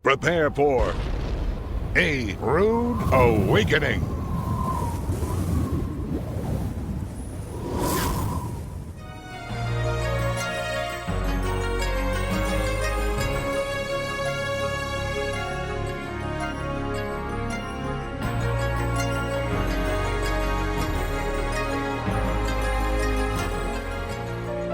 Prepare for a rude awakening.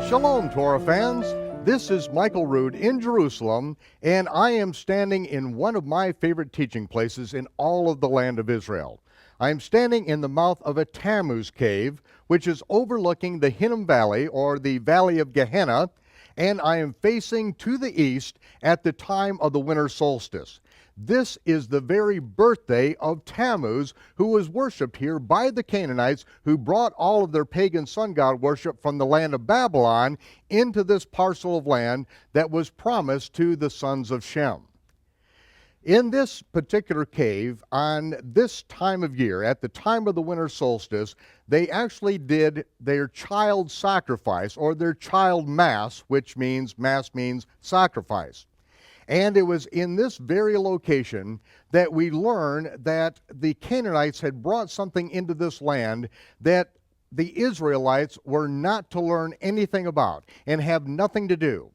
Shalom, Torah fans. This is Michael Rood in Jerusalem, and I am standing in one of my favorite teaching places in all of the land of Israel. I am standing in the mouth of a Tammuz Cave, which is overlooking the Hinnom Valley, or the Valley of Gehenna, and I am facing to the east at the time of the winter solstice. This is the very birthday of Tammuz, who was worshipped here by the Canaanites, who brought all of their pagan sun god worship from the land of Babylon into this parcel of land that was promised to the sons of Shem. In this particular cave, on this time of year, at the time of the winter solstice, they actually did their child sacrifice, or their child mass, which means sacrifice. And it was in this very location that we learn that the Canaanites had brought something into this land that the Israelites were not to learn anything about and have nothing to do.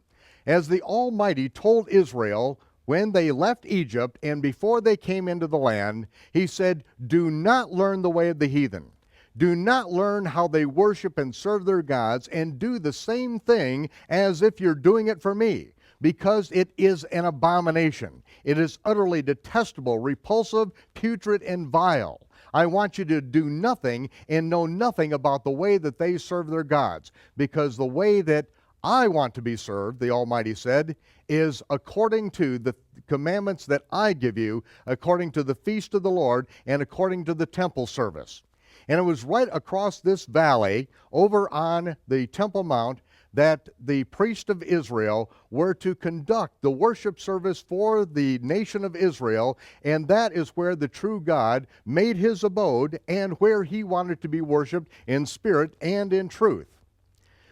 As the Almighty told Israel when they left Egypt and before they came into the land, he said, "Do not learn the way of the heathen. Do not learn how they worship and serve their gods, and do the same thing as if you're doing it for me, because it is an abomination. It is utterly detestable, repulsive, putrid, and vile. I want you to do nothing and know nothing about the way that they serve their gods, because the way that I want to be served," the Almighty said, "is according to the commandments that I give you, according to the feast of the Lord, and according to the temple service." And it was right across this valley, over on the Temple Mount, that the priests of Israel were to conduct the worship service for the nation of Israel, and that is where the true God made his abode and where he wanted to be worshiped in spirit and in truth.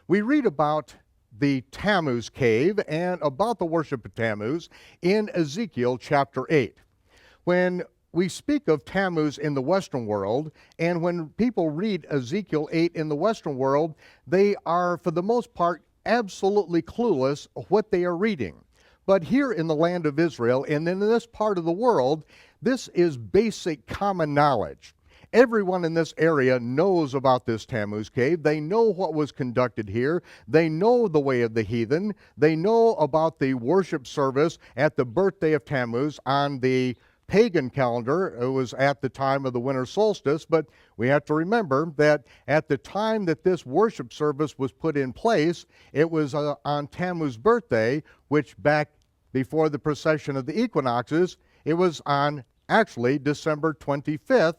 We read about the Tammuz Cave and about the worship of Tammuz in Ezekiel chapter 8. When we speak of Tammuz in the Western world, and when people read Ezekiel 8 in the Western world, they are, for the most part, absolutely clueless of what they are reading. But here in the land of Israel, and in this part of the world, this is basic common knowledge. Everyone in this area knows about this Tammuz Cave. They know what was conducted here. They know the way of the heathen. They know about the worship service at the birthday of Tammuz on the pagan calendar. It was at the time of the winter solstice, but we have to remember that at the time that this worship service was put in place, it was on Tammuz's birthday, which back before the precession of the equinoxes, it was on actually December 25th,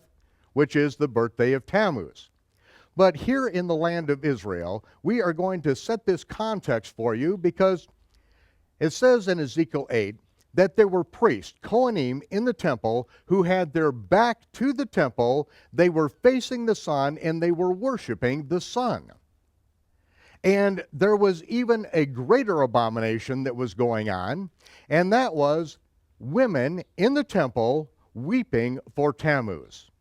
which is the birthday of Tammuz. But here in the land of Israel, we are going to set this context for you because it says in Ezekiel 8, that there were priests, Kohanim, in the temple who had their back to the temple, they were facing the sun, and they were worshiping the sun. And there was even a greater abomination that was going on, and that was women in the temple weeping for Tammuz.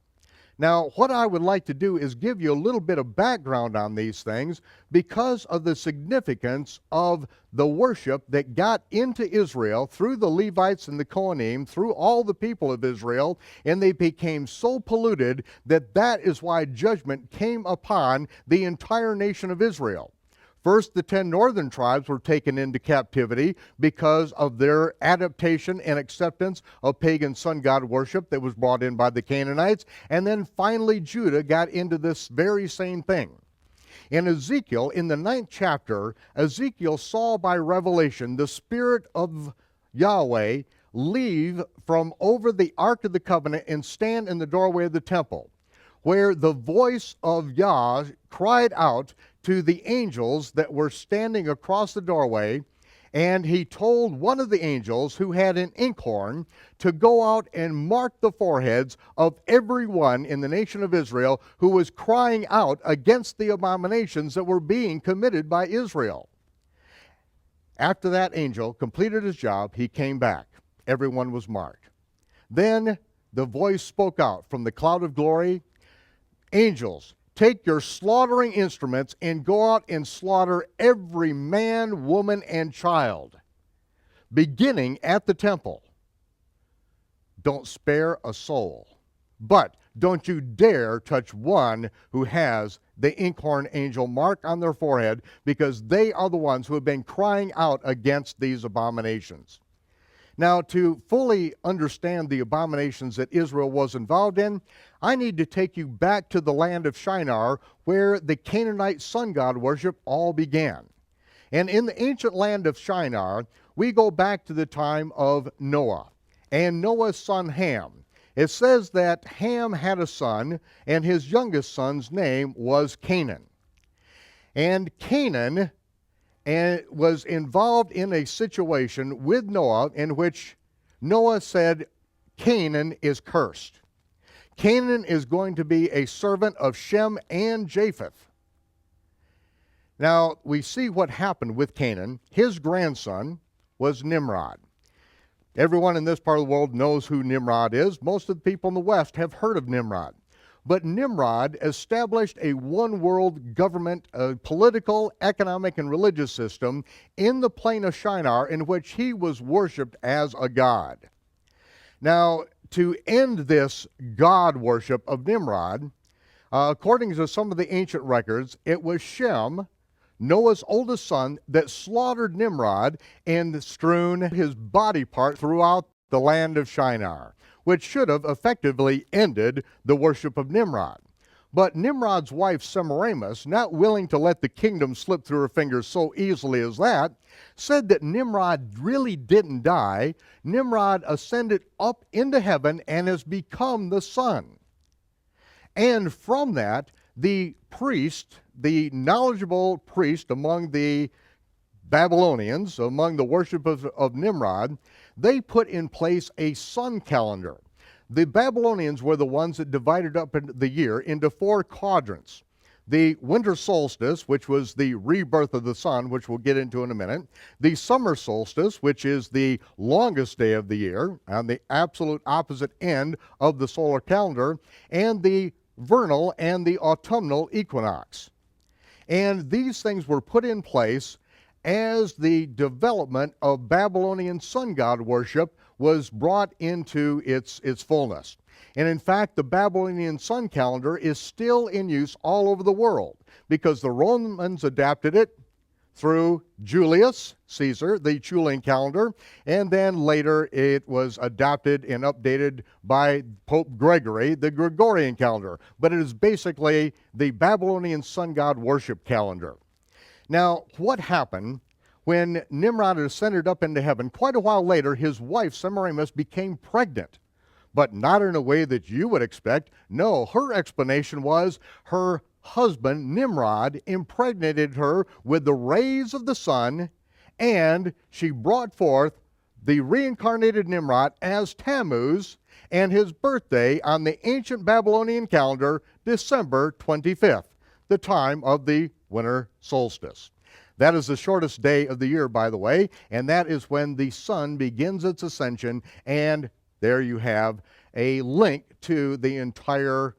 Now, what I would like to do is give you a little bit of background on these things because of the significance of the worship that got into Israel through the Levites and the Kohanim, through all the people of Israel, and they became so polluted that that is why judgment came upon the entire nation of Israel. First, the 10 northern tribes were taken into captivity because of their adaptation and acceptance of pagan sun god worship that was brought in by the Canaanites. And then finally, Judah got into this very same thing. In Ezekiel, in the 9th chapter, Ezekiel saw by revelation the Spirit of Yahweh leave from over the Ark of the Covenant and stand in the doorway of the temple, where the voice of Yah cried out to the angels that were standing across the doorway, and he told one of the angels who had an inkhorn to go out and mark the foreheads of everyone in the nation of Israel who was crying out against the abominations that were being committed by Israel. After that angel completed his job, he came back. everyone was marked. Then the voice spoke out from the cloud of glory, angels, take your slaughtering instruments and go out and slaughter every man, woman, and child, beginning at the temple. Don't spare a soul, but don't you dare touch one who has the inkhorn angel mark on their forehead, because they are the ones who have been crying out against these abominations. Now, to fully understand the abominations that Israel was involved in, I need to take you back to the land of Shinar, where the Canaanite sun god worship all began. And in the ancient land of Shinar, we go back to the time of Noah and Noah's son Ham. It says that Ham had a son, and his youngest son's name was Canaan. And Canaan was involved in a situation with Noah in which Noah said, Canaan is cursed. Canaan is going to be a servant of Shem and Japheth. Now, we see what happened with Canaan. His grandson was Nimrod. Everyone in this part of the world knows who Nimrod is. Most of the people in the West have heard of Nimrod. But Nimrod established a one-world government, a political, economic, and religious system in the plain of Shinar, in which he was worshipped as a god. Now, to end this god worship of Nimrod, according to some of the ancient records, it was Shem, Noah's oldest son, that slaughtered Nimrod and strewn his body part throughout the land of Shinar, which should have effectively ended the worship of Nimrod. But Nimrod's wife Semiramis, not willing to let the kingdom slip through her fingers so easily as that, said that Nimrod really didn't die. Nimrod ascended up into heaven and has become the sun. And from that, the priest, the knowledgeable priest among the Babylonians, among the worship of Nimrod, they put in place a sun calendar. The Babylonians were the ones that divided up the year into 4 quadrants. The winter solstice, which was the rebirth of the sun, which we'll get into in a minute. The summer solstice, which is the longest day of the year, on the absolute opposite end of the solar calendar, and the vernal and the autumnal equinox. And these things were put in place as the development of Babylonian sun god worship was brought into its fullness. And in fact, the Babylonian sun calendar is still in use all over the world, because the Romans adapted it through Julius Caesar, the Julian calendar, and then later it was adopted and updated by Pope Gregory, the Gregorian calendar. But it is basically the Babylonian sun god worship calendar. Now, what happened when Nimrod ascended up into heaven? Quite a while later, his wife Semiramis became pregnant, but not in a way that you would expect. No, her explanation was her husband, Nimrod, impregnated her with the rays of the sun, and she brought forth the reincarnated Nimrod as Tammuz, and his birthday on the ancient Babylonian calendar, December 25th, the time of the winter solstice. That is the shortest day of the year, by the way, and that is when the sun begins its ascension, and there you have a link to the entire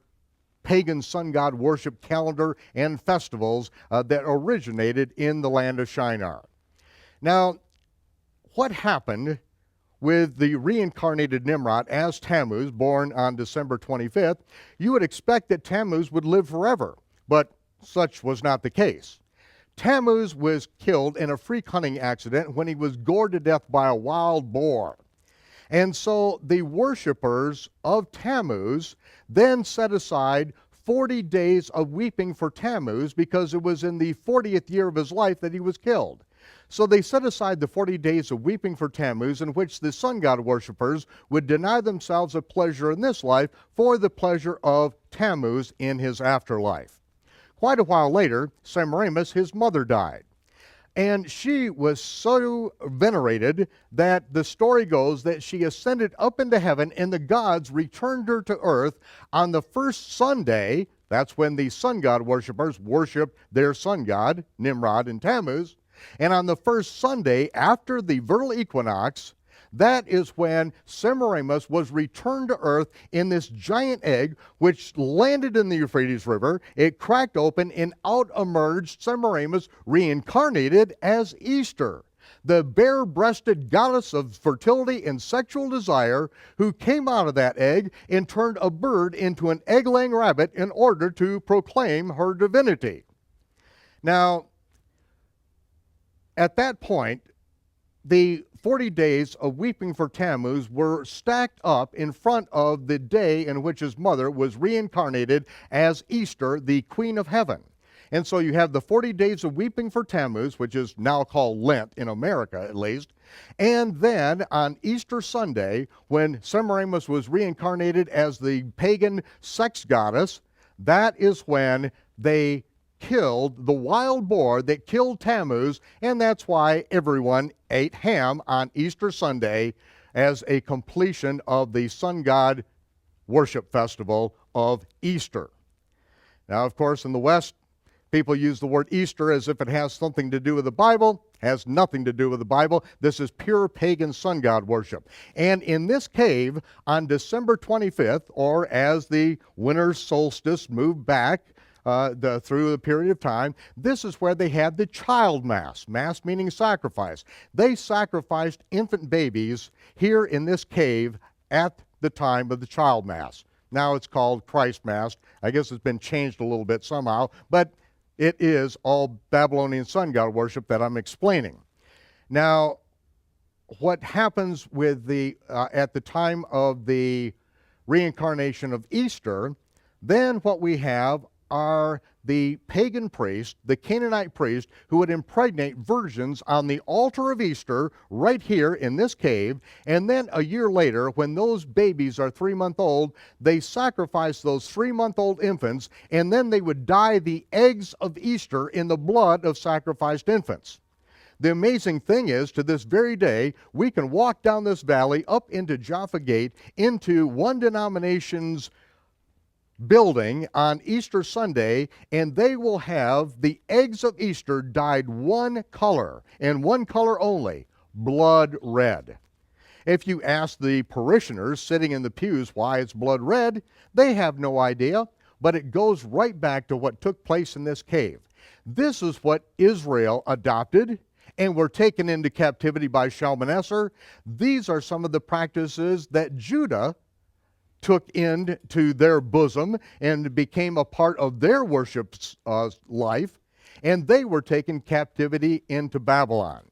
pagan sun god worship calendar and festivals that originated in the land of Shinar. Now, what happened with the reincarnated Nimrod as Tammuz, born on December 25th? You would expect that Tammuz would live forever, but such was not the case. Tammuz was killed in a freak hunting accident when he was gored to death by a wild boar. And so the worshipers of Tammuz then set aside 40 days of weeping for Tammuz, because it was in the 40th year of his life that he was killed. So they set aside the 40 days of weeping for Tammuz, in which the sun god worshipers would deny themselves a pleasure in this life for the pleasure of Tammuz in his afterlife. Quite a while later, Semiramis, his mother, died. And she was so venerated that the story goes that she ascended up into heaven, and the gods returned her to earth on the first Sunday. That's when the sun god worshipers worshiped their sun god, Nimrod and Tammuz. And on the first Sunday after the vernal equinox, that is when Semiramis was returned to earth in this giant egg, which landed in the Euphrates River. It cracked open, and out emerged Semiramis reincarnated as Easter, the bare-breasted goddess of fertility and sexual desire, who came out of that egg and turned a bird into an egg-laying rabbit in order to proclaim her divinity. Now, at that point, the 40 days of weeping for Tammuz were stacked up in front of the day in which his mother was reincarnated as Easter, the Queen of Heaven. And so you have the 40 days of weeping for Tammuz, which is now called Lent in America at least. And then on Easter Sunday, when Semiramis was reincarnated as the pagan sex goddess, that is when they killed the wild boar that killed Tammuz, and that's why everyone ate ham on Easter Sunday as a completion of the sun god worship festival of Easter. Now, of course, in the West, people use the word Easter as if it has something to do with the Bible. It has nothing to do with the Bible. This is pure pagan sun god worship. And in this cave on December 25th, or as the winter solstice moved back through the period of time, this is where they had the child mass, mass meaning sacrifice. They sacrificed infant babies here in this cave at the time of the child mass. Now it's called Christ Mass. I guess it's been changed a little bit somehow, but it is all Babylonian sun god worship that I'm explaining. Now, what happens with at the time of the reincarnation of Easter, then what we have are the pagan priest, the Canaanite priest, who would impregnate virgins on the altar of Easter right here in this cave, and then a year later, when those babies are 3-month-old, they sacrifice those 3-month-old infants, and then they would dye the eggs of Easter in the blood of sacrificed infants. The amazing thing is, to this very day, we can walk down this valley up into Jaffa Gate, into one denomination's building on Easter Sunday, and they will have the eggs of Easter dyed one color, and one color only, blood red. If you ask the parishioners sitting in the pews why it's blood red, they have no idea, but it goes right back to what took place in this cave. This is what Israel adopted and were taken into captivity by Shalmaneser. These are some of the practices that Judah took into their bosom and became a part of their worship life, and they were taken captivity into Babylon.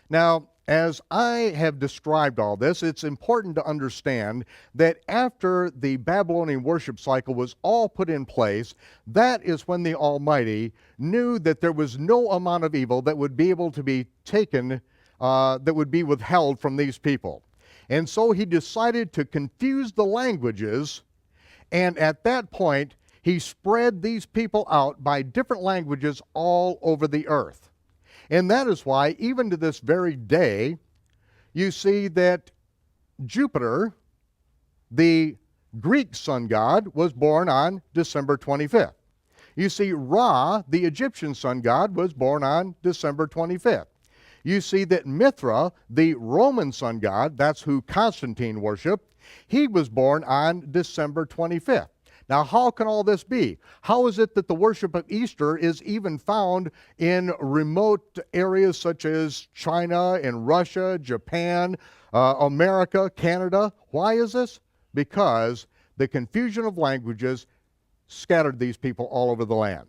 Now, as I have described all this, it's important to understand that after the Babylonian worship cycle was all put in place, that is when the Almighty knew that there was no amount of evil that would be able to be taken, that would be withheld from these people. And so he decided to confuse the languages, and at that point, he spread these people out by different languages all over the earth. And that is why, even to this very day, you see that Jupiter, the Greek sun god, was born on December 25th. You see Ra, the Egyptian sun god, was born on December 25th. You see that Mithra, the Roman sun god, that's who Constantine worshiped, he was born on December 25th. Now, how can all this be? How is it that the worship of Easter is even found in remote areas such as China and Russia, Japan, America, Canada? Why is this? Because the confusion of languages scattered these people all over the land.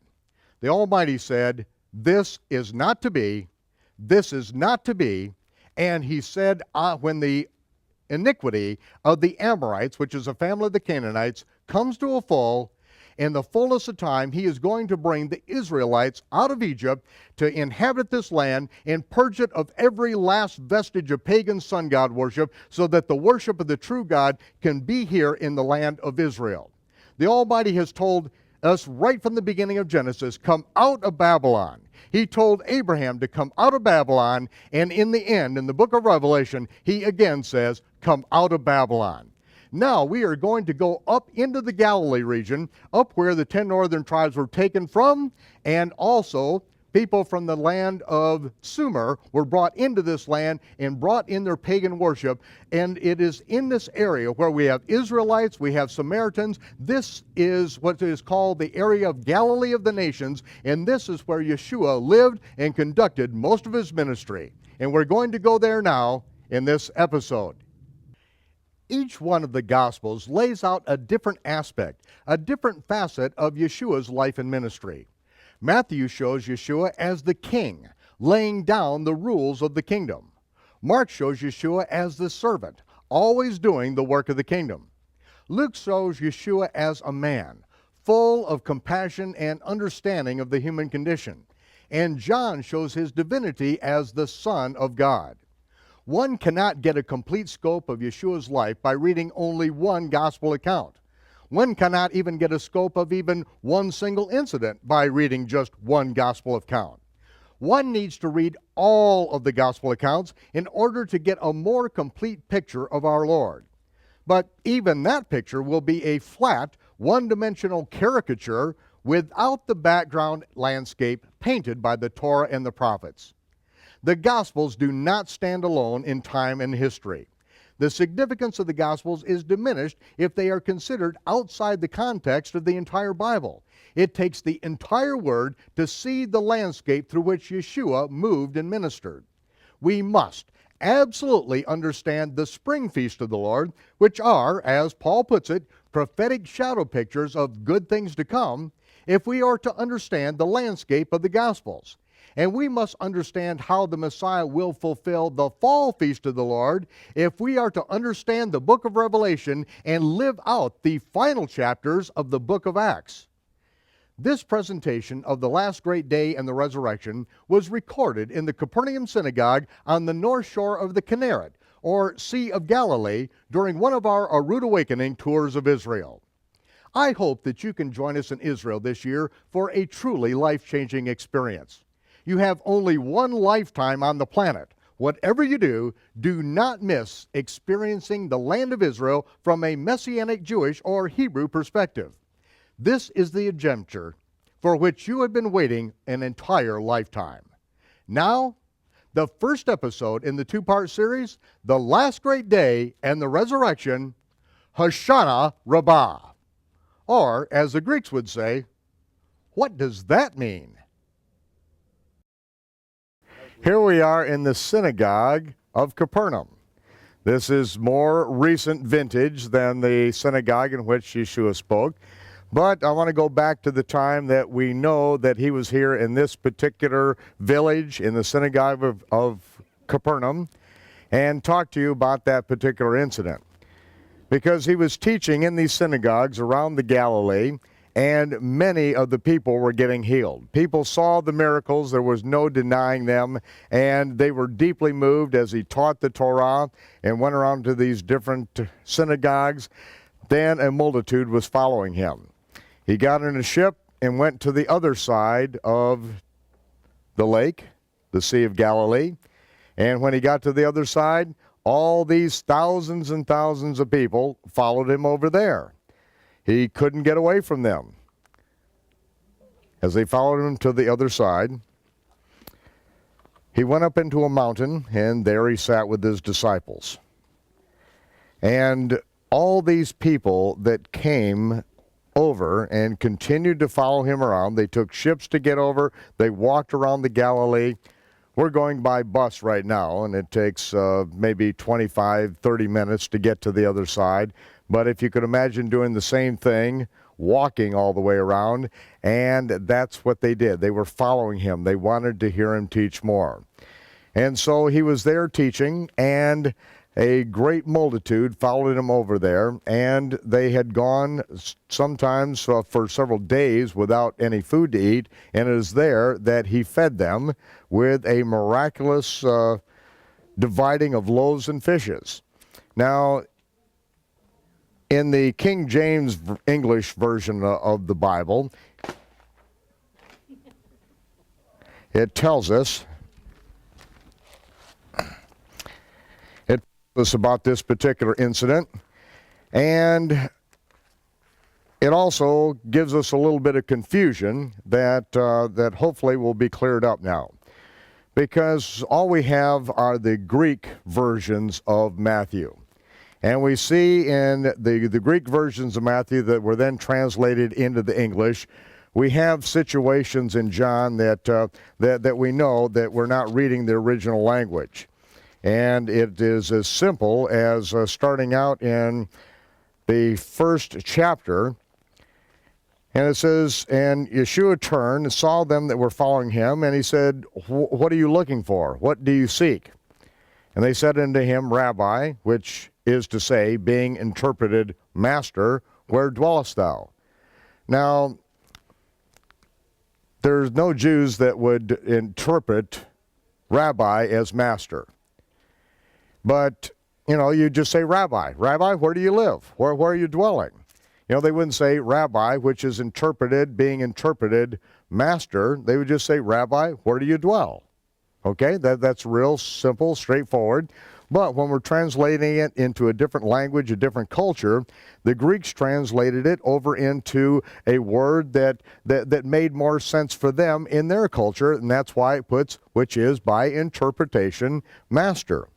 The Almighty said, this is not to be. This is not to be. And he said, when the iniquity of the Amorites, which is a family of the Canaanites, comes to a full, in the fullness of time, he is going to bring the Israelites out of Egypt to inhabit this land and purge it of every last vestige of pagan sun god worship, so that the worship of the true God can be here in the land of Israel. The Almighty has told us right from the beginning of Genesis, come out of Babylon. He told Abraham to come out of Babylon, and in the end, in the book of Revelation, he again says, come out of Babylon. Now we are going to go up into the Galilee region, up where the 10 northern tribes were taken from, and also People from the land of Sumer were brought into this land and brought in their pagan worship. And it is in this area where we have Israelites, we have Samaritans. This is what is called the area of Galilee of the nations. And this is where Yeshua lived and conducted most of his ministry. And we're going to go there now in this episode. Each one of the Gospels lays out a different aspect, a different facet of Yeshua's life and ministry. Matthew shows Yeshua as the king, laying down the rules of the kingdom. Mark shows Yeshua as the servant, always doing the work of the kingdom. Luke shows Yeshua as a man, full of compassion and understanding of the human condition. And John shows his divinity as the Son of God. One cannot get a complete scope of Yeshua's life by reading only one gospel account. One cannot even get a scope of even one single incident by reading just one gospel account. One needs to read all of the gospel accounts in order to get a more complete picture of our Lord. But even that picture will be a flat, one-dimensional caricature without the background landscape painted by the Torah and the prophets. The Gospels do not stand alone in time and history. The significance of the Gospels is diminished if they are considered outside the context of the entire Bible. It takes the entire Word to see the landscape through which Yeshua moved and ministered. We must absolutely understand the spring feast of the Lord, which are, as Paul puts it, prophetic shadow pictures of good things to come, if we are to understand the landscape of the Gospels. And we must understand how the Messiah will fulfill the fall feast of the Lord if we are to understand the book of Revelation and live out the final chapters of the book of Acts. This presentation of the last great day and the resurrection was recorded in the Capernaum synagogue on the north shore of the Kinneret, or Sea of Galilee, during one of our Rood Awakening tours of Israel. I hope that you can join us in Israel this year for a truly life-changing experience. You have only one lifetime on the planet. Whatever you do, do not miss experiencing the land of Israel from a Messianic Jewish or Hebrew perspective. This is the adventure for which you have been waiting an entire lifetime. Now, the first episode in the two-part series, The Last Great Day and the Resurrection, Hoshana Rabbah. Or, as the Greeks would say, what does that mean? Here we are in the synagogue of Capernaum. This is more recent vintage than the synagogue in which Yeshua spoke. But I want to go back to the time that we know that he was here in this particular village, in the synagogue of Capernaum, and talk to you about that particular incident. Because he was teaching in these synagogues around the Galilee, and many of the people were getting healed. People saw the miracles, there was no denying them, and they were deeply moved as he taught the Torah and went around to these different synagogues. Then a multitude was following him. He got in a ship and went to the other side of the lake, the Sea of Galilee. And when he got to the other side, all these thousands and thousands of people followed him over there. He couldn't get away from them. As they followed him to the other side, he went up into a mountain, and there he sat with his disciples. And all these people that came over and continued to follow him around, they took ships to get over, they walked around the Galilee. We're going by bus right now, and it takes maybe 25, 30 minutes to get to the other side. But if you could imagine doing the same thing, walking all the way around, and that's what they did. They were following him. They wanted to hear him teach more. And so he was there teaching, and a great multitude followed him over there, and they had gone sometimes for several days without any food to eat, and it is there that he fed them with a miraculous dividing of loaves and fishes. Now, in the King James English version of the Bible, it tells us about this particular incident, and It also gives us a little bit of confusion that hopefully will be cleared up now. Because all we have are the Greek versions of Matthew. And we see in the Greek versions of Matthew that were then translated into the English, we have situations in John that we know that we're not reading the original language. And it is as simple as starting out in the first chapter. And it says, and Yeshua turned and saw them that were following him, and he said, what are you looking for? What do you seek? And they said unto him, Rabbi, which is to say, being interpreted, Master, where dwellest thou? Now, there's no Jews that would interpret Rabbi as Master. But, you just say Rabbi. Rabbi, where do you live? Where are you dwelling? They wouldn't say Rabbi, which is interpreted, being interpreted, Master. They would just say, Rabbi, where do you dwell? Okay, that's real simple, straightforward. But when we're translating it into a different language, a different culture, the Greeks translated it over into a word that made more sense for them in their culture, and that's why it puts, which is by interpretation, Master.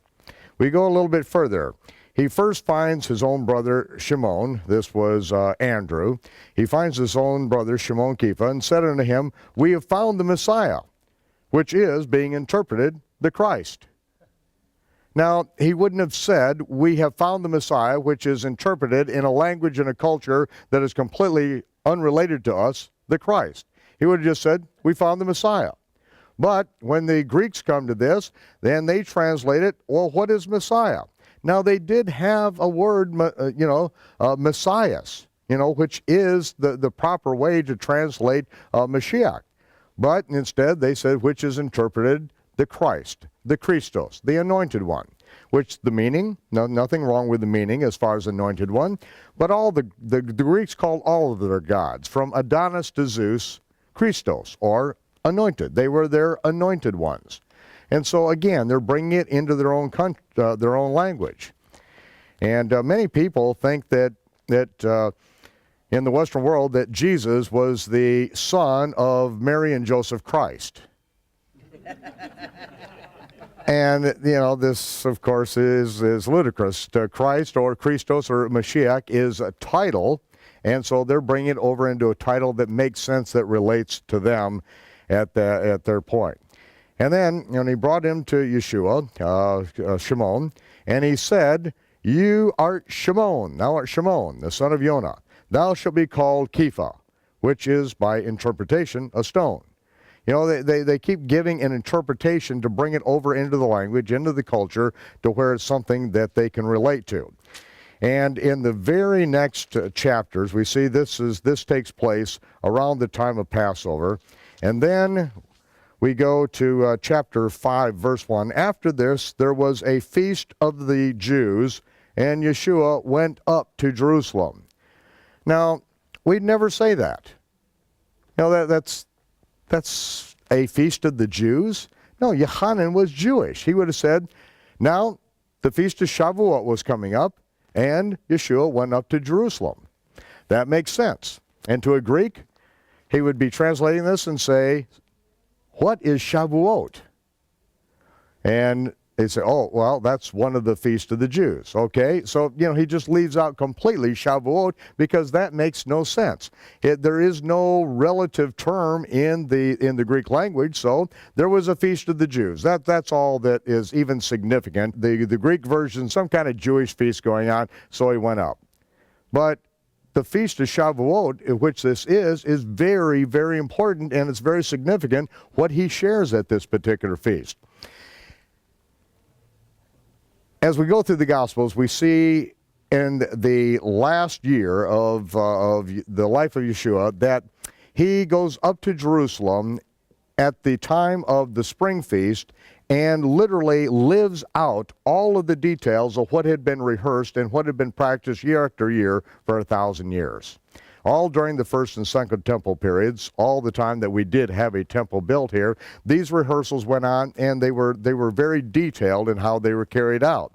We go a little bit further. He first finds his own brother Shimon, this was Andrew. He finds his own brother Shimon Kepha and said unto him, We have found the Messiah, which is, being interpreted, the Christ. Now, he wouldn't have said, we have found the Messiah, which is interpreted in a language and a culture that is completely unrelated to us, the Christ. He would have just said, we found the Messiah. But when the Greeks come to this, then they translate it, well, what is Messiah? Now, they did have a word, Messias, which is the proper way to translate Mashiach. But instead, they said, which is interpreted the Christ, the Christos, the anointed one, which the meaning, nothing wrong with the meaning as far as anointed one, but all the Greeks called all of their gods, from Adonis to Zeus, Christos, or anointed. They were their anointed ones. And so again, they're bringing it into their own language. And many people think that in the Western world that Jesus was the son of Mary and Joseph Christ. And, this, of course, is ludicrous. Christ or Christos or Mashiach is a title, and so they're bringing it over into a title that makes sense, that relates to them at their point. And then, he brought him to Yeshua, Shimon, and he said, You art Shimon, thou art Shimon, the son of Yonah. Thou shalt be called Kepha, which is, by interpretation, a stone. They keep giving an interpretation to bring it over into the language, into the culture, to where it's something that they can relate to. And in the very next chapters, we see this takes place around the time of Passover. And then we go to chapter 5, verse 1. After this, there was a feast of the Jews, and Yeshua went up to Jerusalem. Now, we'd never say that. That's a feast of the Jews? No, Yohanan was Jewish. He would have said, now, the feast of Shavuot was coming up, and Yeshua went up to Jerusalem. That makes sense. And to a Greek, he would be translating this and say, what is Shavuot? And they say, oh, well, that's one of the feasts of the Jews. Okay, so, he just leaves out completely Shavuot because that makes no sense. There is no relative term in the Greek language, so there was a feast of the Jews. That's all that is even significant. The Greek version, some kind of Jewish feast going on, so he went up. But the feast of Shavuot, which this is very, very important, and it's very significant what he shares at this particular feast. As we go through the Gospels, we see in the last year of the life of Yeshua that he goes up to Jerusalem at the time of the spring feast and literally lives out all of the details of what had been rehearsed and what had been practiced year after year for 1,000 years. All during the first and second temple periods, all the time that we did have a temple built here, these rehearsals went on, and they were very detailed in how they were carried out.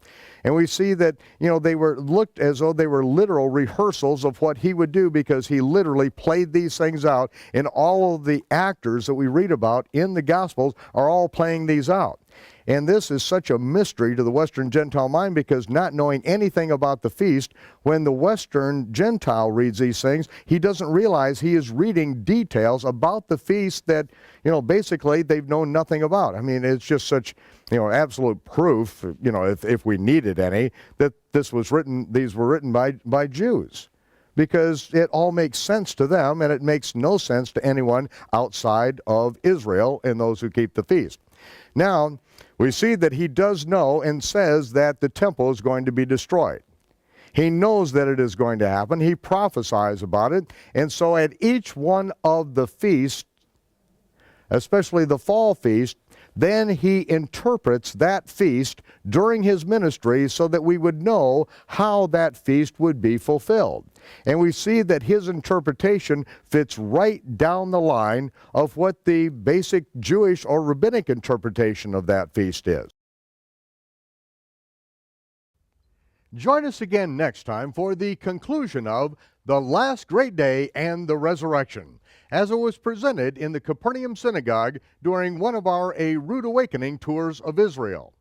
And we see that, they were looked as though they were literal rehearsals of what he would do, because he literally played these things out, and all of the actors that we read about in the Gospels are all playing these out. And this is such a mystery to the Western Gentile mind, because not knowing anything about the feast, when the Western Gentile reads these things, he doesn't realize he is reading details about the feast that, basically they've known nothing about. I mean, it's just such, absolute proof, if we needed any, that these were written by Jews. Because it all makes sense to them, and it makes no sense to anyone outside of Israel and those who keep the feast. Now, we see that he does know and says that the temple is going to be destroyed. He knows that it is going to happen. He prophesies about it. And so at each one of the feasts, especially the fall feast, then he interprets that feast during his ministry so that we would know how that feast would be fulfilled. And we see that his interpretation fits right down the line of what the basic Jewish or rabbinic interpretation of that feast is. Join us again next time for the conclusion of the last great day and the resurrection, as it was presented in the Capernaum Synagogue during one of our A Rood Awakening tours of Israel.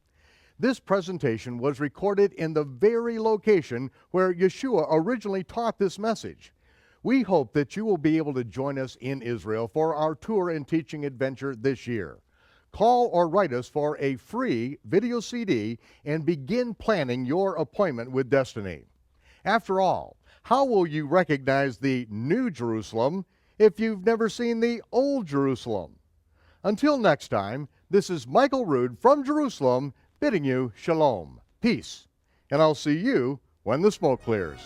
This presentation was recorded in the very location where Yeshua originally taught this message. We hope that you will be able to join us in Israel for our tour and teaching adventure this year. Call or write us for a free video CD and begin planning your appointment with Destiny. After all, how will you recognize the New Jerusalem if you've never seen the Old Jerusalem? Until next time, this is Michael Rood from Jerusalem bidding you shalom, peace, and I'll see you when the smoke clears.